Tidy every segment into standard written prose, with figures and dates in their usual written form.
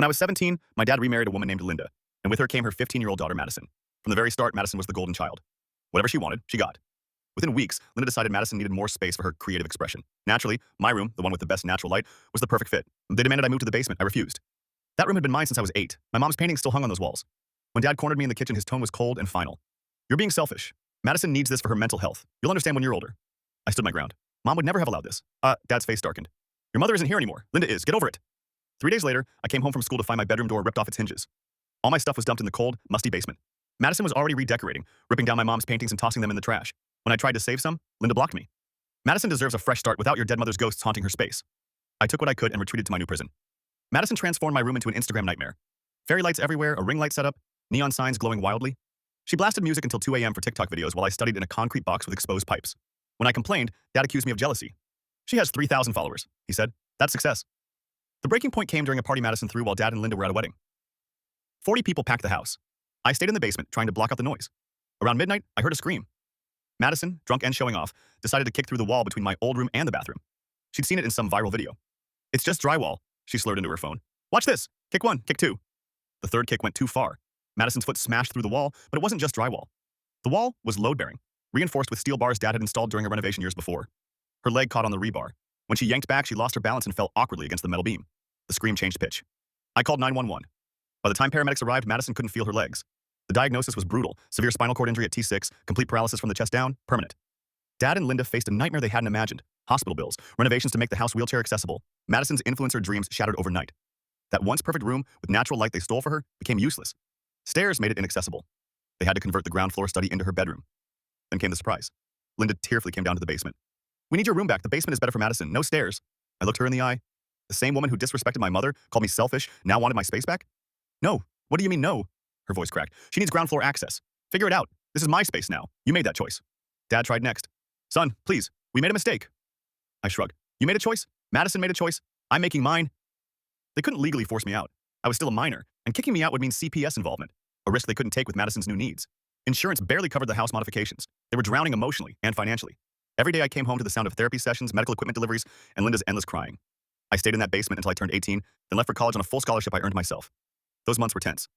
When I was 17, my dad remarried a woman named Linda, and with her came her 15-year-old daughter, Madison. From the very start, Madison was the golden child. Whatever she wanted, she got. Within weeks, Linda decided Madison needed more space for her creative expression. Naturally, my room, the one with the best natural light, was the perfect fit. They demanded I move to the basement. I refused. That room had been mine since I was 8. My mom's paintings still hung on those walls. When Dad cornered me in the kitchen, his tone was cold and final. "You're being selfish. Madison needs this for her mental health. You'll understand when you're older." I stood my ground. Mom would never have allowed this. Dad's face darkened. "Your mother isn't here anymore. Linda is. Get over it." 3 days later, I came home from school to find my bedroom door ripped off its hinges. All my stuff was dumped in the cold, musty basement. Madison was already redecorating, ripping down my mom's paintings and tossing them in the trash. When I tried to save some, Linda blocked me. Madison deserves a fresh start without your dead mother's ghosts haunting her space. I took what I could and retreated to my new prison. Madison transformed my room into an Instagram nightmare. Fairy lights everywhere, a ring light setup, neon signs glowing wildly. She blasted music until 2 a.m. for TikTok videos while I studied in a concrete box with exposed pipes. When I complained, Dad accused me of jealousy. "She has 3,000 followers," he said. "That's success." The breaking point came during a party Madison threw while Dad and Linda were at a wedding. 40 people packed the house. I stayed in the basement trying to block out the noise. Around midnight, I heard a scream. Madison, drunk and showing off, decided to kick through the wall between my old room and the bathroom. She'd seen it in some viral video. "It's just drywall," she slurred into her phone. "Watch this. Kick 1, kick 2. The third kick went too far. Madison's foot smashed through the wall, but it wasn't just drywall. The wall was load-bearing, reinforced with steel bars Dad had installed during a renovation years before. Her leg caught on the rebar. When she yanked back, she lost her balance and fell awkwardly against the metal beam. The scream changed pitch. I called 911. By the time paramedics arrived, Madison couldn't feel her legs. The diagnosis was brutal: severe spinal cord injury at T6, complete paralysis from the chest down, permanent. Dad and Linda faced a nightmare they hadn't imagined: hospital bills, renovations to make the house wheelchair accessible. Madison's influencer dreams shattered overnight. That once perfect room with natural light they stole for her became useless. Stairs made it inaccessible. They had to convert the ground floor study into her bedroom. Then came the surprise. Linda tearfully came down to the basement. "We need your room back. The basement is better for Madison. No stairs." I looked her in the eye. The same woman who disrespected my mother, called me selfish, now wanted my space back? "No. What do you mean no?" Her voice cracked. "She needs ground floor access. Figure it out. This is my space now. You made that choice." Dad tried next. "Son, please. We made a mistake." I shrugged. "You made a choice. Madison made a choice. I'm making mine." They couldn't legally force me out. I was still a minor, and kicking me out would mean CPS involvement, a risk they couldn't take with Madison's new needs. Insurance barely covered the house modifications. They were drowning emotionally and financially. Every day I came home to the sound of therapy sessions, medical equipment deliveries, and Linda's endless crying. I stayed in that basement until I turned 18, then left for college on a full scholarship I earned myself. Those months were tense.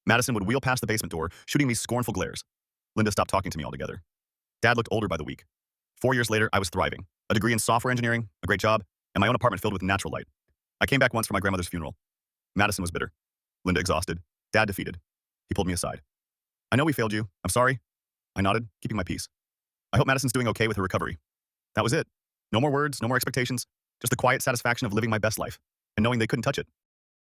Madison would wheel past the basement door, shooting me scornful glares. Linda stopped talking to me altogether. Dad looked older by the week. 4 years later, I was thriving. A degree in software engineering, a great job, and my own apartment filled with natural light. I came back once for my grandmother's funeral. Madison was bitter. Linda exhausted. Dad defeated. He pulled me aside. "I know we failed you. I'm sorry." I nodded, keeping my peace. "I hope Madison's doing okay with her recovery." That was it. No more words, no more expectations, just the quiet satisfaction of living my best life, and knowing they couldn't touch it.